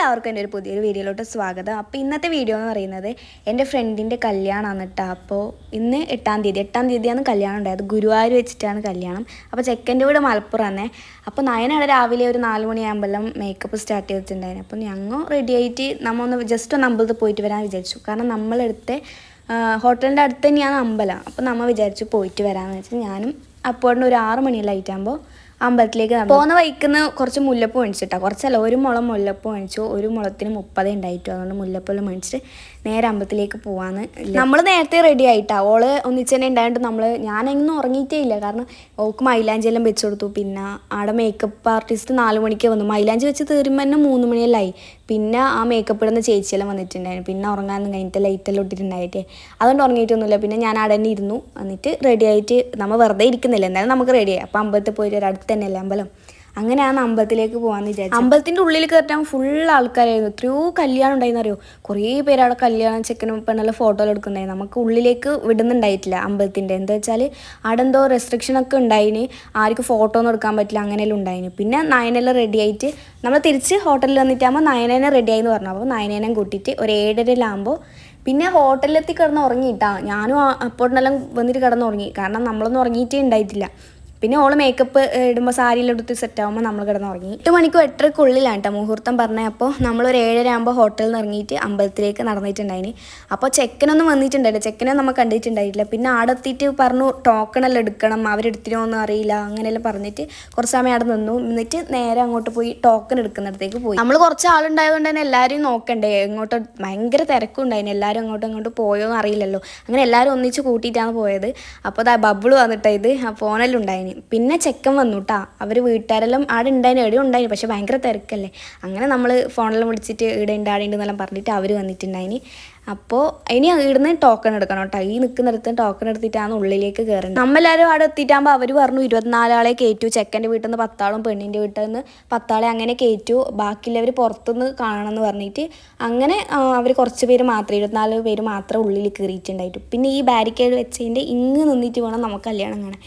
എല്ലാവർക്കും എൻ്റെ ഒരു പുതിയൊരു വീഡിയോയിലോട്ട് സ്വാഗതം. അപ്പോൾ ഇന്നത്തെ വീഡിയോ എന്ന് പറയുന്നത് എൻ്റെ ഫ്രണ്ടിൻ്റെ കല്യാണമാണ് കേട്ടോ. അപ്പോൾ ഇന്ന് 8-ാം തീയതിയാണ് കല്യാണം ഉണ്ടായത്. ഗുരുവായൂർ വെച്ചിട്ടാണ് കല്യാണം. അപ്പോൾ ചെക്കൻ്റെ വീട് മലപ്പുറമാണ്. അപ്പോൾ നയനാണ് രാവിലെ ഒരു 4 മണിയാകുമ്പോഴെല്ലാം മേക്കപ്പ് സ്റ്റാർട്ട് ചെയ്തിട്ടുണ്ടായിരുന്നു. അപ്പോൾ ഞങ്ങൾ റെഡി ആയിട്ട് നമ്മൾ ഒന്ന് ജസ്റ്റ് ഒന്ന് അമ്പലത്തിൽ പോയിട്ട് വരാൻ വിചാരിച്ചു. കാരണം നമ്മളെടുത്ത് ഹോട്ടലിൻ്റെ അടുത്ത് തന്നെയാണ് അമ്പലം. അപ്പോൾ നമ്മൾ വിചാരിച്ചു പോയിട്ട് വരാമെന്ന് വെച്ചാൽ ഞാനും അപ്പോൾ ഒരു 6 മണി ലൈറ്റാകുമ്പോൾ അമ്പലത്തിലേക്ക് പോകുന്ന വഴിക്കുന്ന കുറച്ച് മുല്ലപ്പൂ മേടിച്ചിട്ടാ. കുറച്ചല്ല, ഒരു മുളം മുല്ലപ്പൂ മേടിച്ചു. ഒരു മുളത്തിന് 30 ഉണ്ടായിട്ടു. അതുകൊണ്ട് മുല്ലപ്പൂല്ലാം മേടിച്ചിട്ട് നേരെ അമ്പലത്തിലേക്ക് പോവാന്ന്. നമ്മൾ നേരത്തെ റെഡി ആയിട്ടാ. ഓള് ഒന്നിച്ച് തന്നെ ഉണ്ടായിട്ട് ഞാനെങ്ങും ഉറങ്ങിയിട്ടേ ഇല്ല. കാരണം ഓൾക്ക് മൈലാഞ്ചി എല്ലാം വെച്ച് കൊടുത്തു. പിന്നെ അവിടെ മേക്കപ്പ് ആർട്ടിസ്റ്റ് 4 മണിക്ക് വന്നു. മൈലാഞ്ചി വെച്ച് തീരുമ്പോൾ തന്നെ 3 മണിയെല്ലാമായി. പിന്നെ ആ മേക്കപ്പ് ഇടുന്ന ചേച്ചിയെല്ലാം വന്നിട്ടുണ്ടായിരുന്നു. പിന്നെ ഉറങ്ങാനൊന്നും കഴിഞ്ഞിട്ട് ലൈറ്റെല്ലാം ഇട്ടിട്ടുണ്ടായിട്ടേ. അതുകൊണ്ട് ഉറങ്ങിയിട്ടൊന്നുമില്ല. പിന്നെ ഞാൻ അവിടെ തന്നെ ഇരുന്നു. എന്നിട്ട് റെഡി ആയിട്ട് നമ്മൾ വെറുതെ ഇരിക്കുന്നില്ല, എന്തായാലും നമുക്ക് റെഡിയായി. അപ്പോൾ അമ്പലത്തിൽ പോയിട്ട് ഒരു അടുത്ത് തന്നെയല്ലേ അമ്പലം. അങ്ങനെയാണ് അമ്പലത്തിലേക്ക് പോകാമെന്ന് വിചാരിച്ചു. അമ്പലത്തിൻ്റെ ഉള്ളിൽ കയറ്റാൻ ഫുൾ ആൾക്കാരായിരുന്നു. എത്രയോ കല്യാണം ഉണ്ടായിരുന്നു അറിയോ. കുറേ പേര് അവിടെ കല്യാണം ചെക്കനും പെണ്ണെല്ലാം ഫോട്ടോ എടുക്കുന്നുണ്ടായിരുന്നു. നമുക്ക് ഉള്ളിലേക്ക് വിടുന്നുണ്ടായിട്ടില്ല അമ്പലത്തിൻ്റെ. എന്താ വെച്ചാൽ അവിടെ എന്തോ റെസ്ട്രിക്ഷനൊക്കെ ഉണ്ടായിന്. ആർക്കും ഫോട്ടോ ഒന്നും എടുക്കാൻ പറ്റില്ല, അങ്ങനെയെല്ലാം ഉണ്ടായിന്. പിന്നെ നയനെല്ലാം റെഡി ആയിട്ട് നമ്മൾ തിരിച്ച് ഹോട്ടലിൽ വന്നിട്ടാകുമ്പോൾ നയനെ റെഡി ആയെന്ന് പറഞ്ഞു. അപ്പോൾ നയനെല്ലാം കൂട്ടിയിട്ട് ഒരു 7:30 പിന്നെ ഹോട്ടലിലെത്തി കിടന്ന് ഉറങ്ങിയിട്ടാ. ഞാനും അപ്പോഴെല്ലാം വന്നിട്ട് കിടന്ന് ഉറങ്ങി. കാരണം നമ്മളൊന്നും ഉറങ്ങിയിട്ടേ ഉണ്ടായിട്ടില്ല. പിന്നെ ഓള് മേക്കപ്പ് ഇടുമ്പോൾ സാരിയെല്ലാം എടുത്ത് സെറ്റാകുമ്പോൾ നമ്മൾ കിടന്നുറങ്ങി. 8 മണിക്കും 8:30-ക്കുള്ളിലാണ് കേട്ടോ മുഹൂർത്തം പറഞ്ഞത്. അപ്പോൾ നമ്മളൊരു 7:30 ഹോട്ടലിൽ നിന്ന് ഇറങ്ങിയിട്ട് അമ്പലത്തിലേക്ക് നടന്നിട്ടുണ്ടായിന്. അപ്പോൾ ചെക്കനൊന്നും വന്നിട്ടുണ്ടായില്ല, ചെക്കനെ നമ്മൾ കണ്ടിട്ടുണ്ടായിട്ടില്ല. പിന്നെ അവിടെ എത്തിയിട്ട് പറഞ്ഞു ടോക്കണെല്ലാം എടുക്കണം, അവരെടുത്തിനോന്നും അറിയില്ല, അങ്ങനെയെല്ലാം പറഞ്ഞിട്ട് കുറച്ച് സമയം അവിടെ നിന്നു. എന്നിട്ട് നേരെ അങ്ങോട്ട് പോയി ടോക്കൺ എടുക്കുന്നിടത്തേക്ക് പോയി. നമ്മൾ കുറച്ച് ആളുണ്ടായതുകൊണ്ട് തന്നെ എല്ലാവരും നോക്കണ്ടേ. ഇങ്ങോട്ട് ഭയങ്കര തിരക്കുണ്ടായിന്. എല്ലാവരും അങ്ങോട്ടും പോയോന്നും അറിയില്ലല്ലോ. അങ്ങനെ എല്ലാവരും ഒന്നിച്ച് കൂട്ടിയിട്ടാണ് പോയത്. അപ്പോൾ അതാ ബബിള് വന്നിട്ടാ ഇത്. ആ ഫോണെല്ലാം ഉണ്ടായിന്. പിന്നെ ചെക്കൻ വന്നു കേട്ടാ. അവർ വീട്ടുകാരെല്ലാം ആടെ ഉണ്ടായിരുന്നു, എവിടെയും ഉണ്ടായിരുന്നു. പക്ഷെ ഭയങ്കര തിരക്കല്ലേ. അങ്ങനെ നമ്മൾ ഫോണെല്ലാം വിളിച്ചിട്ട് ഇവിടെ ഉണ്ട് ആടെ ഉണ്ടെന്നെല്ലാം പറഞ്ഞിട്ട് അവർ വന്നിട്ടുണ്ടായിന്. അപ്പോൾ ഇനി ഇവിടുന്ന് ടോക്കൺ എടുക്കണം കേട്ടോ. ഈ നിൽക്കുന്നിടത്ത് ടോക്കൺ എടുത്തിട്ടാണ് ഉള്ളിലേക്ക് കയറുന്നത്. നമ്മളെല്ലാവരും അവിടെ എത്തിയിട്ടാകുമ്പോൾ അവർ പറഞ്ഞു 24 ആളെ കയറ്റു. ചെക്കൻ്റെ വീട്ടിൽ നിന്ന് 10 ആളും പെണ്ണിൻ്റെ വീട്ടിൽ നിന്ന് 10 ആളെ അങ്ങനെ കയറ്റു. ബാക്കിയുള്ളവർ പുറത്തുനിന്ന് കാണണമെന്ന് പറഞ്ഞിട്ട് അങ്ങനെ അവർ കുറച്ച് പേര് മാത്രം 24 പേര് മാത്രം ഉള്ളിൽ കയറിയിട്ടുണ്ടായിട്ടു. പിന്നെ ഈ ബാരിക്കേഡ് വെച്ചതിൻ്റെ ഇങ്ങ് നിന്നിട്ട് വേണം നമുക്ക് കല്യാണം കാണാൻ.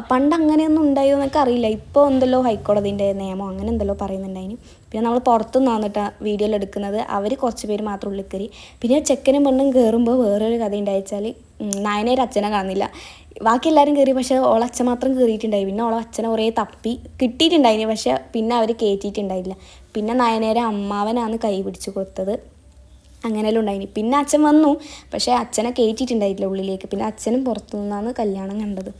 പണ്ട് അങ്ങനെയൊന്നും ഉണ്ടായോ എന്നൊക്കെ അറിയില്ല. ഇപ്പോൾ എന്തല്ലോ ഹൈക്കോടതിൻ്റെ നിയമം അങ്ങനെ എന്തല്ലോ പറയുന്നുണ്ടായിന്. പിന്നെ നമ്മൾ പുറത്തുനിന്ന് വന്നിട്ടാണ് വീഡിയോയിൽ എടുക്കുന്നത്. അവർ കുറച്ച് പേര് മാത്രം ഉള്ളിൽ കയറി. പിന്നെ ചെക്കനും പെണ്ണും കയറുമ്പോൾ വേറൊരു കഥ ഉണ്ടായിച്ചാൽ നയനേരെ അച്ഛനെ കാണുന്നില്ല. ബാക്കി എല്ലാവരും കയറി, പക്ഷേ ഓളച്ഛൻ മാത്രം കയറിയിട്ടുണ്ടായി. പിന്നെ ഓളച്ഛനെ കുറേ തപ്പി കിട്ടിയിട്ടുണ്ടായിന്, പക്ഷേ പിന്നെ അവർ കയറ്റിയിട്ടുണ്ടായില്ല. പിന്നെ നയനേരെ അമ്മാവനാണ് കൈ പിടിച്ച് കൊടുത്തത്. അങ്ങനെയെല്ലാം ഉണ്ടായിന്. പിന്നെ അച്ഛൻ വന്നു, പക്ഷേ അച്ഛനെ കയറ്റിയിട്ടുണ്ടായിട്ടില്ല ഉള്ളിലേക്ക്. പിന്നെ അച്ഛനും പുറത്തു നിന്നാണ് കല്യാണം കണ്ടത്.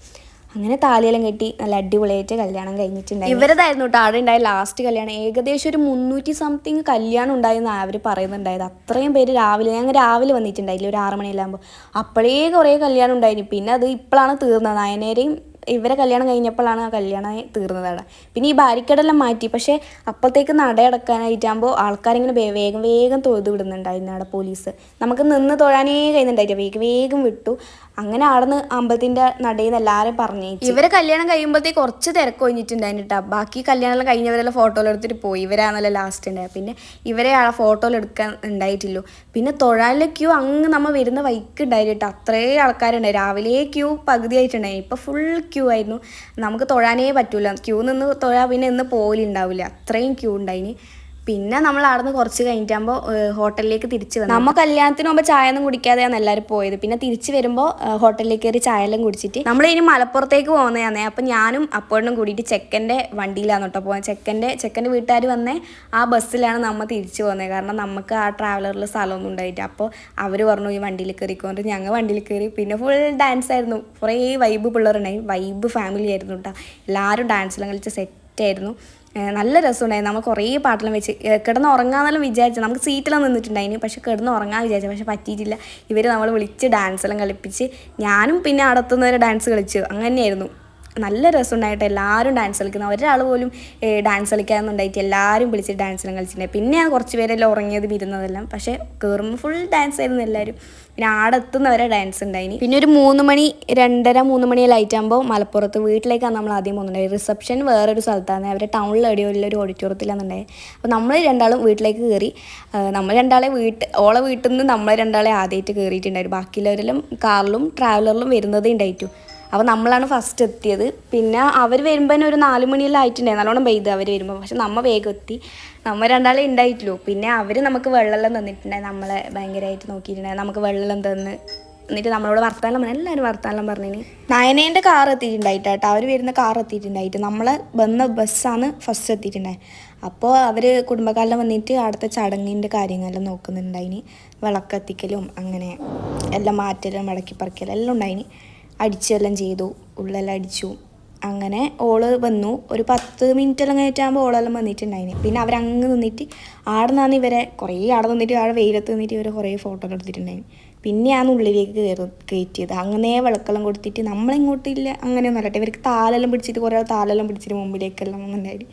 അങ്ങനെ താലിയെല്ലാം കെട്ടി നല്ല അടിപൊളിയായിട്ട് കല്യാണം കഴിഞ്ഞിട്ടുണ്ടായി. ഇവരതായിരുന്നു കേട്ടോ അവിടെ ഉണ്ടായ ലാസ്റ്റ് കല്യാണം. ഏകദേശം ഒരു 300 സംതിങ് കല്യാണം ഉണ്ടായെന്ന് അവർ പറയുന്നുണ്ടായത്. അത്രയും പേര് ഞങ്ങൾ രാവിലെ വന്നിട്ടുണ്ടായില്ല, ഒരു 6 മണിയെല്ലാകുമ്പോൾ. അപ്പോഴേ കുറേ കല്യാണം ഉണ്ടായിന്. പിന്നെ അത് ഇപ്പോഴാണ് തീർന്നത്. നയനേരെയും ഇവരെ കല്യാണം കഴിഞ്ഞപ്പോഴാണ് ആ കല്യാണം തീർന്നത് അവിടെ. പിന്നെ ഈ ബാരിക്കേഡെല്ലാം മാറ്റി. പക്ഷേ അപ്പോഴത്തേക്ക് നടയടക്കാനായിട്ടാകുമ്പോൾ ആൾക്കാരിങ്ങനെ വേഗം തൊഴുത് വിടുന്നുണ്ടായിരുന്നു അവിടെ പോലീസ്. നമുക്ക് നിന്ന് തൊഴാനേ കഴിയുന്നുണ്ടായില്ല, വേഗം വിട്ടു. അങ്ങനെ അവിടെ അമ്പലത്തിൻ്റെ നടയിൽ നിന്ന് എല്ലാവരും പറഞ്ഞു. ഇവരെ കല്യാണം കഴിയുമ്പോഴത്തേക്ക് കുറച്ച് തിരക്ക് കഴിഞ്ഞിട്ടുണ്ടായിരുന്നു കേട്ടോ. ബാക്കി കല്യാണം കഴിഞ്ഞവരെല്ലാം ഫോട്ടോയിൽ എടുത്തിട്ട് പോയി. ഇവരാണല്ലോ ലാസ്റ്റ് ഉണ്ടായത്. പിന്നെ ഇവരെ ആ ഫോട്ടോയിൽ എടുക്കാൻ ഉണ്ടായിട്ടില്ലോ. പിന്നെ തൊഴാനുള്ള ക്യൂ അങ്ങ് നമ്മൾ വരുന്ന വൈക്ക് ഉണ്ടായിരുന്നു കേട്ടോ. അത്രയും ആൾക്കാരുണ്ടായി. രാവിലെ ക്യൂ പകുതി ആയിട്ടുണ്ടായിരുന്നു. ഇപ്പോൾ ഫുൾ ക്യൂ ആയിരുന്നു. നമുക്ക് തൊഴാനേ പറ്റൂല. ക്യൂ നിന്ന് തൊഴാൻ പിന്നെ ഇന്ന് പോലുണ്ടാവില്ല, അത്രയും ക്യൂ ഉണ്ടായിന്. പിന്നെ നമ്മൾ അവിടെ നിന്ന് കുറച്ച് കഴിഞ്ഞിട്ടാകുമ്പോൾ ഹോട്ടലിലേക്ക് തിരിച്ച് വന്നു. നമ്മൾ കല്യാണത്തിന് മുമ്പ് ചായ ഒന്നും കുടിക്കാതെയാണ് എല്ലാവരും പോയത്. പിന്നെ തിരിച്ച് വരുമ്പോൾ ഹോട്ടലിലേക്ക് കയറി ചായ എല്ലാം കുടിച്ചിട്ട് നമ്മൾ ഇനി മലപ്പുറത്തേക്ക് പോകുന്നതാണ്. അപ്പം ഞാനും അപ്പോഴും കൂടിയിട്ട് ചെക്കൻ്റെ വണ്ടിയിലാണ് കേട്ടോ പോകാൻ. ചെക്കൻ്റെ വീട്ടുകാർ വന്നേ ആ ബസ്സിലാണ് നമ്മൾ തിരിച്ച് പോകുന്നത്. കാരണം നമുക്ക് ആ ട്രാവലറിൽ സ്ഥലമൊന്നും ഉണ്ടായിട്ട്. അപ്പോൾ അവർ പറഞ്ഞു ഈ വണ്ടിയിൽ കയറിക്കൊണ്ട് ഞങ്ങൾ വണ്ടിയിൽ കയറി. പിന്നെ ഫുൾ ഡാൻസ് ആയിരുന്നു. കുറേ വൈബ് പിള്ളേരുണ്ടായി. വൈബ് ഫാമിലി ആയിരുന്നു കേട്ടോ. എല്ലാവരും ഡാൻസെല്ലാം കളിച്ച് സെറ്റായിരുന്നു. നല്ല രസമുണ്ടായിരുന്നു. നമ്മൾ കുറേ പാട്ടെല്ലാം വെച്ച് കിടന്ന് ഉറങ്ങാമെന്നെല്ലാം വിചാരിച്ചു. നമുക്ക് സീറ്റിലാണ് നിന്നിട്ടുണ്ടായിന്, പക്ഷെ കിടന്ന് ഉറങ്ങാൻ വിചാരിച്ചു. പക്ഷെ പറ്റിയിട്ടില്ല. ഇവർ നമ്മൾ വിളിച്ച് ഡാൻസെല്ലാം കളിപ്പിച്ച് ഞാനും പിന്നെ അടുത്തുന്നവരെ ഡാൻസ് കളിച്ചു. അങ്ങനെയായിരുന്നു. നല്ല രസമുണ്ടായിട്ട് എല്ലാവരും ഡാൻസ് കളിക്കുന്നത്. ഒരാൾ പോലും ഡാൻസ് കളിക്കാമെന്നുണ്ടായിട്ട് എല്ലാവരും വിളിച്ചിട്ട് ഡാൻസെല്ലാം കളിച്ചിട്ടുണ്ടായി. പിന്നെയാണ് കുറച്ച് പേരെല്ലാം ഉറങ്ങിയത് ഇരുന്നതെല്ലാം. പക്ഷേ കയറുമ്പോൾ ഫുൾ ഡാൻസ് ആയിരുന്നു എല്ലാവരും. പിന്നെ ആടെത്തുന്നവരെ ഡാൻസ് ഉണ്ടായിന്. പിന്നെ ഒരു 3 മണി 2:30-3 മണി ലൈറ്റാകുമ്പോൾ മലപ്പുറത്ത് വീട്ടിലേക്കാണ് നമ്മൾ ആദ്യം പോകുന്നുണ്ടായി. റിസപ്ഷൻ വേറൊരു സ്ഥലത്താണ്. അവരുടെ ടൗണിൽ എവിടെയുള്ള ഓഡിറ്റോറിയത്തിലാണ് ഉണ്ടായത്. അപ്പോൾ നമ്മൾ രണ്ടാളും വീട്ടിലേക്ക് കയറി. നമ്മൾ രണ്ടാളെ ഓളെ വീട്ടിൽ നിന്ന് നമ്മൾ രണ്ടാളെ ആദ്യമായിട്ട് കയറിയിട്ടുണ്ടായിരുന്നു. ബാക്കിയുള്ളവരെല്ലാം കാറിലും ട്രാവലറിലും വരുന്നതേ ഉണ്ടായിട്ടു. അപ്പോൾ നമ്മളാണ് ഫസ്റ്റ് എത്തിയത്. പിന്നെ അവർ വരുമ്പോൾ തന്നെ ഒരു 4 മണിയെല്ലാം ആയിട്ടുണ്ടായി, നല്ലോണം പെയ്ത് അവർ വരുമ്പോൾ. പക്ഷെ നമ്മൾ വേഗം എത്തി, നമ്മൾ രണ്ടാളെ ഉണ്ടായിട്ടുള്ളൂ. പിന്നെ അവർ നമുക്ക് വെള്ളമെല്ലാം തന്നിട്ടുണ്ടായി, നമ്മളെ ഭയങ്കരമായിട്ട് നോക്കിയിട്ടുണ്ടായി, നമുക്ക് വെള്ളം തന്ന് എന്നിട്ട് നമ്മളോട് വർത്താനം പറഞ്ഞു, എല്ലാവരും വർത്താനം പറഞ്ഞിന്. നയനേൻ്റെ കാർ എത്തിയിട്ടുണ്ടായിട്ടാട്ടോ, അവർ വരുന്ന കാർ എത്തിയിട്ടുണ്ടായിട്ട് നമ്മളെ വന്ന ബസ്സാണ് ഫസ്റ്റ് എത്തിയിട്ടുണ്ടായത്. അപ്പോൾ അവർ കുടുംബക്കാരെല്ലാം വന്നിട്ട് അവിടുത്തെ ചടങ്ങിൻ്റെ കാര്യങ്ങളെല്ലാം നോക്കുന്നുണ്ടായിന്, വിളക്കെത്തിക്കലും അങ്ങനെ എല്ലാം മാറ്റലും മടക്കിപ്പറിക്കലും എല്ലാം ഉണ്ടായിന്. അടിച്ചെല്ലാം ചെയ്തു, ഉള്ളെല്ലാം അടിച്ചു. അങ്ങനെ ഓള് വന്നു, ഒരു 10 മിനിറ്റെല്ലാം കഴിഞ്ഞിട്ടാകുമ്പോൾ ഓളെല്ലാം വന്നിട്ടുണ്ടായിന്. പിന്നെ അവരങ്ങ് നിന്നിട്ട് ആടെ നിന്നാണ് ഇവരെ കുറേ ആടെ നിന്നിട്ട് ആടെ വെയിലത്ത് നിന്നിട്ട് ഇവരെ കുറേ ഫോട്ടോ എടുത്തിട്ടുണ്ടായിന്. പിന്നെയാണ് ഉള്ളിലേക്ക് കയറ്റിയത്. അങ്ങനെ വിളക്കെല്ലാം കൊടുത്തിട്ട് നമ്മളിങ്ങോട്ടില്ല അങ്ങനെയൊന്നും അല്ലട്ടെ, ഇവർക്ക് താലെല്ലാം പിടിച്ചിട്ട് കുറേ താലെല്ലാം പിടിച്ചിട്ട് മുമ്പിലേക്കെല്ലാം ഉണ്ടായിരുന്നു,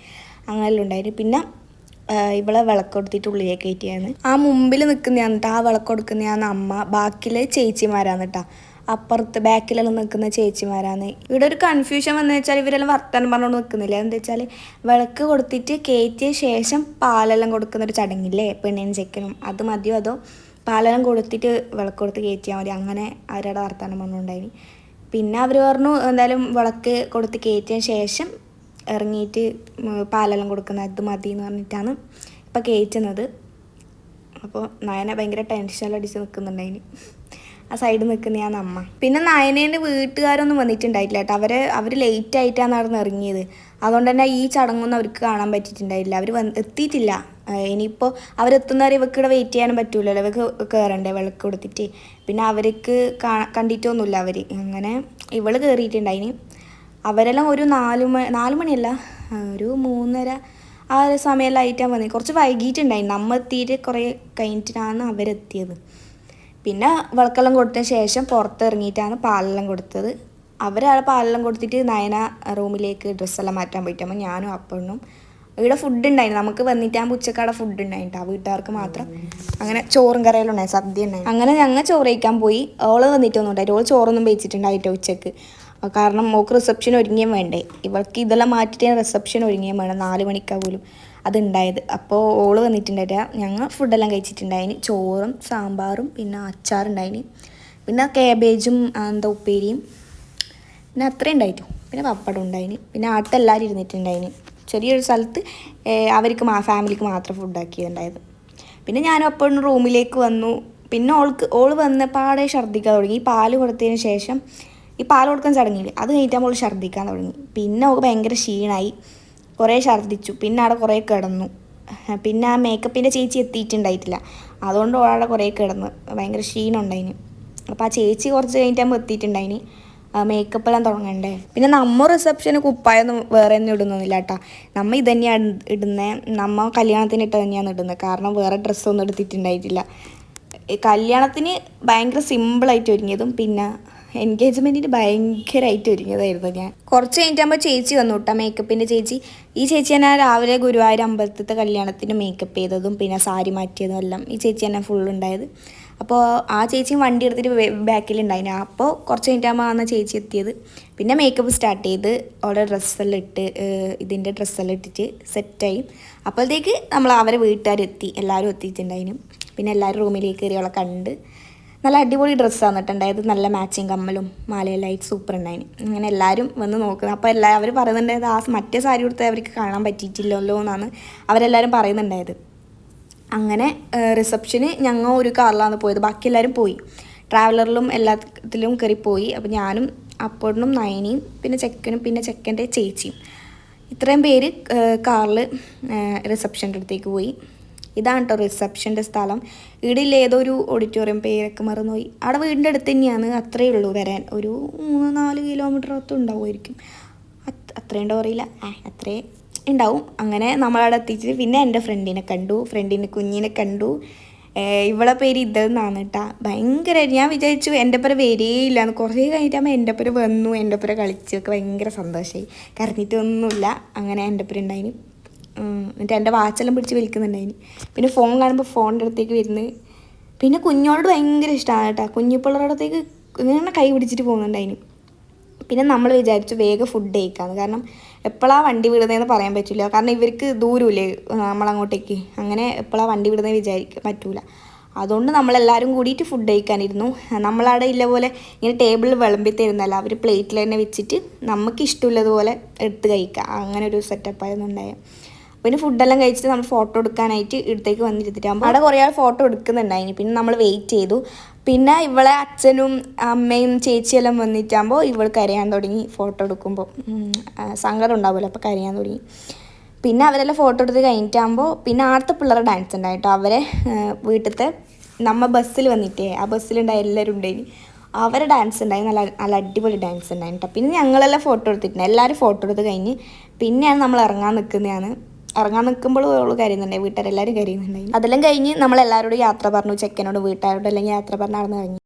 അങ്ങനെല്ലാം ഉണ്ടായിരുന്നു. പിന്നെ ഇവളെ വിളക്ക് കൊടുത്തിട്ട് ഉള്ളിലേക്ക് കയറ്റിയാണ്. ആ മുമ്പിൽ നിൽക്കുന്നതാണ് കേട്ടോ, ആ വിളക്ക് കൊടുക്കുന്നതാണ് അമ്മ, ബാക്കിലെ ചേച്ചിമാരാണ് കേട്ടോ, അപ്പുറത്ത് ബാക്കിലെല്ലാം നിൽക്കുന്ന ചേച്ചിമാരാണ്. ഇവിടെ ഒരു കൺഫ്യൂഷൻ വന്നു വെച്ചാൽ ഇവരെല്ലാം വർത്താനം പറഞ്ഞുകൊണ്ട് നിൽക്കുന്നില്ല. എന്താ വെച്ചാൽ വിളക്ക് കൊടുത്തിട്ട് കയറ്റിയ ശേഷം പാലെല്ലാം കൊടുക്കുന്ന ഒരു ചടങ്ങില്ലേ പെണ്ണിനും ചെക്കനും, അത് മതിയോ അതോ പാലെല്ലാം കൊടുത്തിട്ട് വിളക്ക് കൊടുത്ത് കയറ്റിയാൽ മതി, അങ്ങനെ അവരുടെ വർത്താനം പറഞ്ഞുകൊണ്ടായിന്. പിന്നെ അവർ പറഞ്ഞു എന്തായാലും വിളക്ക് കൊടുത്ത് കയറ്റിയ ശേഷം ഇറങ്ങിയിട്ട് പാലെല്ലാം കൊടുക്കുന്ന ഇത് മതി എന്ന് പറഞ്ഞിട്ടാണ് ഇപ്പം കയറ്റുന്നത്. അപ്പോൾ നയന ഭയങ്കര ടെൻഷനെല്ലാം അടിച്ച് നിൽക്കുന്നുണ്ടായിന്, ആ സൈഡിൽ നിൽക്കുന്നതാണ് അമ്മ. പിന്നെ നയനേൻ്റെ വീട്ടുകാരൊന്നും വന്നിട്ടുണ്ടായിട്ടില്ല കേട്ടോ, അവർ ലേറ്റ് ആയിട്ടാണ് നടന്ന് ഇറങ്ങിയത്. അതുകൊണ്ട് തന്നെ ഈ ചടങ്ങൊന്നും അവർക്ക് കാണാൻ പറ്റിയിട്ടുണ്ടായില്ല, അവർ എത്തിയിട്ടില്ല. ഇനിയിപ്പോൾ അവരെത്തുന്നവരെ ഇവർക്ക് ഇവിടെ വെയിറ്റ് ചെയ്യാനും പറ്റൂലല്ലോ, ഇവർക്ക് കയറണ്ടേ വിളക്ക് കൊടുത്തിട്ട്. പിന്നെ അവർക്ക് കണ്ടിട്ടൊന്നുമില്ല അവർ. അങ്ങനെ ഇവള് കയറിയിട്ടുണ്ടായിന്. അവരെല്ലാം ഒരു 4 മണിയല്ല, ഒരു 3:30 ആ ഒരു സമയമെല്ലാം ആയിട്ടാണ് വന്നത്. കുറച്ച് വൈകിട്ടുണ്ടായി, നമ്മൾ എത്തിയിട്ട് കുറേ കഴിഞ്ഞിട്ടാണ് അവരെത്തിയത്. പിന്നെ വിളക്കെല്ലാം കൊടുത്തതിന് ശേഷം പുറത്തിറങ്ങിയിട്ടാണ് പാലെല്ലാം കൊടുത്തത്. അവരാൾ പാലെല്ലാം കൊടുത്തിട്ട് നയന റൂമിലേക്ക് ഡ്രസ്സെല്ലാം മാറ്റാൻ പോയിട്ടാകുമ്പോൾ ഞാനും അപ്പണ്ണും. ഇവിടെ ഫുഡ് ഉണ്ടായിരുന്നു, നമുക്ക് വന്നിട്ടാകുമ്പോൾ ഉച്ചക്കട ഫുഡ് ഉണ്ടായിട്ടോ, വീട്ടുകാർക്ക് മാത്രം. അങ്ങനെ ചോറും കറിയെല്ലാം ഉണ്ടായി, സദ്യ ഉണ്ടായി. അങ്ങനെ ഞങ്ങൾ ചോറ് കഴിക്കാൻ പോയി. ഓള് വന്നിട്ടൊന്നും ഉണ്ടായിട്ട്, ഓള് ചോറൊന്നും വെച്ചിട്ടുണ്ടായിട്ടോ ഉച്ചക്ക്, കാരണം മോൾക്ക് റിസപ്ഷൻ ഒരുങ്ങിയും വേണ്ടേ, ഇവൾക്ക് ഇതെല്ലാം മാറ്റിയിട്ട് റിസപ്ഷൻ ഒരുങ്ങിയും വേണം, 4 മണിക്കാണ് പോലും അതുണ്ടായത്. അപ്പോൾ ഓള് വന്നിട്ടുണ്ടായില്ല. ഞങ്ങൾ ഫുഡെല്ലാം കഴിച്ചിട്ടുണ്ടായിന്, ചോറും സാമ്പാറും പിന്നെ അച്ചാറുണ്ടായിന്, പിന്നെ കാബേജും എന്താ ഉപ്പേരിയും, പിന്നെ അത്രയും ഉണ്ടായിട്ടു. പിന്നെ പപ്പടം ഉണ്ടായിന്. പിന്നെ ആട്ടെല്ലാവരും ഇരുന്നിട്ടുണ്ടായിന്, ചെറിയൊരു സ്ഥലത്ത് അവർക്ക് ഫാമിലിക്ക് മാത്രം ഫുഡാക്കിയതുണ്ടായത്. പിന്നെ ഞാനും അപ്പോഴും റൂമിലേക്ക് വന്നു. പിന്നെ ഓള് വന്ന് പാടെ ഛർദ്ദിക്കാൻ തുടങ്ങി. ഈ പാല് കൊടുത്തതിന് ശേഷം ഈ പാല് കൊടുക്കാൻ ചടങ്ങില്ല, അത് കഴിഞ്ഞിട്ടാകുമ്പോൾ ഓൾ ഛർദ്ദിക്കാൻ തുടങ്ങി. പിന്നെ ഓൾക്ക് ഭയങ്കര ക്ഷീണമായി, കുറേ ഛർദ്ദിച്ചു. പിന്നെ അവിടെ കുറേ കിടന്നു. പിന്നെ ആ മേക്കപ്പിൻ്റെ ചേച്ചി എത്തിയിട്ടുണ്ടായിട്ടില്ല, അതുകൊണ്ട് ഓളവിടെ കുറേ കിടന്ന് ഭയങ്കര ക്ഷീണം ഉണ്ടായിന്. അപ്പോൾ ആ ചേച്ചി കുറച്ച് കഴിഞ്ഞിട്ടാകുമ്പോൾ എത്തിയിട്ടുണ്ടായിന്, മേക്കപ്പെല്ലാം തുടങ്ങണ്ടേ. പിന്നെ നമ്മൾ റിസപ്ഷന് കുപ്പായൊന്നും വേറെ ഒന്നും ഇടുന്നൊന്നുമില്ല കേട്ടോ, നമ്മൾ ഇത് തന്നെയാണ് ഇടുന്നത്, നമ്മൾ കല്യാണത്തിന് ഇട്ട് തന്നെയാണ് ഇടുന്നത്, കാരണം വേറെ ഡ്രസ്സൊന്നും എടുത്തിട്ടുണ്ടായിട്ടില്ല. കല്യാണത്തിന് ഭയങ്കര സിമ്പിളായിട്ട് ഒരുങ്ങിയതും പിന്നെ എൻഗേജ്മെൻറ്റിന് ഭയങ്കരമായിട്ട് ഒരുങ്ങിയതായിരുന്നു ഞാൻ. കുറച്ച് കഴിഞ്ഞിട്ടാകുമ്പോൾ ചേച്ചി വന്നു കേട്ടോ, മേക്കപ്പിൻ്റെ ചേച്ചി. ഈ ചേച്ചി തന്നെ രാവിലെ ഗുരുവായൂർ അമ്പലത്തിലത്തെ കല്യാണത്തിന് മേക്കപ്പ് ചെയ്തതും പിന്നെ സാരി മാറ്റിയതും എല്ലാം ഈ ചേച്ചി തന്നെ ഫുള്ളുണ്ടായത്. അപ്പോൾ ആ ചേച്ചിയും വണ്ടി എടുത്തിട്ട് ബാക്കിലുണ്ടായിന്. അപ്പോൾ കുറച്ച് കഴിഞ്ഞിട്ടാകുമ്പോൾ ആണ് ചേച്ചി എത്തിയത്. പിന്നെ മേക്കപ്പ് സ്റ്റാർട്ട് ചെയ്ത് അവളുടെ ഡ്രസ്സെല്ലാം ഇട്ട് ഇതിൻ്റെ ഡ്രസ്സെല്ലാം ഇട്ടിട്ട് സെറ്റായി. അപ്പോഴത്തേക്ക് അവരെ വീട്ടുകാരെത്തി, എല്ലാവരും എത്തിയിട്ടുണ്ടായിനും. പിന്നെ എല്ലാവരും റൂമിലേക്ക് കയറി അവളെ കണ്ട്. നല്ല അടിപൊളി ഡ്രസ്സാണ് കേട്ടുണ്ടായത്, നല്ല മാച്ചിങ് കമ്മലും മാലയെല്ലാം ആയിട്ട് സൂപ്പർ ഉണ്ടായിന്. അങ്ങനെ എല്ലാവരും വന്ന് നോക്കുന്നത്. അപ്പോൾ അവർ പറയുന്നുണ്ടായത് ആ മറ്റേ സാരി കൊടുത്ത് അവർക്ക് കാണാൻ പറ്റിയിട്ടില്ലല്ലോ എന്നാണ് അവരെല്ലാവരും പറയുന്നുണ്ടായത്. അങ്ങനെ റിസപ്ഷന് ഞങ്ങൾ ഒരു കാറിലാണ് പോയത്, ബാക്കി എല്ലാവരും പോയി, ട്രാവലറിലും എല്ലാത്തിലും കയറിപ്പോയി. അപ്പോൾ ഞാനും അപ്പോഴും നയനിയും പിന്നെ ചെക്കനും പിന്നെ ചെക്കൻ്റെ ചേച്ചിയും ഇത്രയും പേര് കാറിൽ റിസപ്ഷൻ്റെ അടുത്തേക്ക് പോയി. ഇതാണ് കേട്ടോ റിസപ്ഷൻ്റെ സ്ഥലം. ഇവിടെയില്ല ഏതോ ഒരു ഓഡിറ്റോറിയം, പേരൊക്കെ മറന്നുപോയി. അവിടെ വീടിൻ്റെ അടുത്ത് തന്നെയാണ്, അത്രയേ ഉള്ളൂ വരാൻ, ഒരു 3-4 കിലോമീറ്റർ അകത്തും ഉണ്ടാവുമായിരിക്കും, അത്രയുണ്ടോ അറിയില്ല, അത്രേ ഉണ്ടാവും. അങ്ങനെ നമ്മളവിടെ എത്തിയിട്ട് പിന്നെ എൻ്റെ ഫ്രണ്ടിനെ കണ്ടു, ഫ്രണ്ടിൻ്റെ കുഞ്ഞിനെ കണ്ടു. ഇവളെ പേര് ഇതെന്നാണ് കേട്ടോ. ഭയങ്കര ഞാൻ വിചാരിച്ചു എൻ്റെ പേര് വരികയില്ല എന്ന്. കുറേ കഴിഞ്ഞിട്ടാകുമ്പോൾ എൻ്റെ പേര് വന്നു, എൻ്റെ പേര് കളിച്ചൊക്കെ ഭയങ്കര സന്തോഷമായി. കരഞ്ഞിട്ടൊന്നുമില്ല. അങ്ങനെ എൻ്റെ പേര് ഉണ്ടായിന്. എന്നിട്ട് എൻ്റെ വാച്ചെല്ലാം പിടിച്ച് വലിക്കുന്നുണ്ടായിന്. പിന്നെ ഫോൺ കാണുമ്പോൾ ഫോണിൻ്റെ അടുത്തേക്ക് വരുന്നത്. പിന്നെ കുഞ്ഞോട് ഭയങ്കര ഇഷ്ടമാണ് കേട്ടോ, കുഞ്ഞിപ്പിള്ളേരുടെ അടുത്തേക്ക് ഇങ്ങനെ കൈ പിടിച്ചിട്ട് പോകുന്നുണ്ടായിന്. പിന്നെ നമ്മൾ വിചാരിച്ചു വേഗം ഫുഡ് കഴിക്കാമെന്ന്, കാരണം എപ്പോഴാണ് വണ്ടി വിടുന്നതെന്ന് പറയാൻ പറ്റില്ല, കാരണം ഇവർക്ക് ദൂരമില്ലേ നമ്മളങ്ങോട്ടേക്ക്, അങ്ങനെ എപ്പോഴാണ് വണ്ടി വിടുന്നത് പറ്റൂല. അതുകൊണ്ട് നമ്മളെല്ലാവരും കൂടിയിട്ട് ഫുഡ് കഴിക്കാനിരുന്നു. നമ്മളവിടെ ഇല്ല പോലെ ഇങ്ങനെ ടേബിളിൽ വിളമ്പി തരുന്നല്ല, അവർ പ്ലേറ്റിൽ തന്നെ വെച്ചിട്ട് നമുക്ക് ഇഷ്ടമുള്ളതുപോലെ എടുത്ത് കഴിക്കാം. അങ്ങനെ ഒരു സെറ്റപ്പായിരുന്നു ഉണ്ടായത്. പിന്നെ ഫുഡെല്ലാം കഴിച്ചിട്ട് നമ്മൾ ഫോട്ടോ എടുക്കാനായിട്ട് ഇടത്തേക്ക് വന്നിരുത്തിട്ടാകുമ്പോൾ അവിടെ കുറേ ആൾ ഫോട്ടോ എടുക്കുന്നുണ്ടായിന്. പിന്നെ നമ്മൾ വെയിറ്റ് ചെയ്തു. പിന്നെ ഇവളെ അച്ഛനും അമ്മയും ചേച്ചിയെല്ലാം വന്നിട്ടാകുമ്പോൾ ഇവൾ കരയാൻ തുടങ്ങി. ഫോട്ടോ എടുക്കുമ്പോൾ സങ്കടം ഉണ്ടാവുമല്ലോ, അപ്പോൾ കരയാൻ തുടങ്ങി. പിന്നെ അവരെല്ലാം ഫോട്ടോ എടുത്ത് കഴിഞ്ഞിട്ടാകുമ്പോൾ പിന്നെ ആടുത്തെ പിള്ളേരെ ഡാൻസ് ഉണ്ടായിട്ടോ. അവരെ വീട്ടിലത്തെ നമ്മ ബസ്സിൽ വന്നിട്ടേ ആ ബസ്സിലുണ്ടായി എല്ലാവരും ഉണ്ടായിന്. അവരെ ഡാൻസ് ഉണ്ടായി, നല്ല നല്ല അടിപൊളി ഡാൻസ് ഉണ്ടായി കേട്ടോ. പിന്നെ ഞങ്ങളെല്ലാം ഫോട്ടോ എടുത്തിട്ടുണ്ട്. എല്ലാവരും ഫോട്ടോ എടുത്ത് കഴിഞ്ഞ് പിന്നെയാണ് നമ്മൾ ഇറങ്ങാൻ നിൽക്കുമ്പോൾ അവൾ കരയുന്നുണ്ടായി, വീട്ടുകാരെല്ലാവരും കരയുന്നുണ്ടായി. അതെല്ലാം കഴിഞ്ഞ് നമ്മളെല്ലാവരോടും യാത്ര പറഞ്ഞു, ചെക്കനോടും വീട്ടുകാരോടും അല്ലെങ്കിൽ യാത്ര പറഞ്ഞ് നടന്ന് കഴിഞ്ഞു.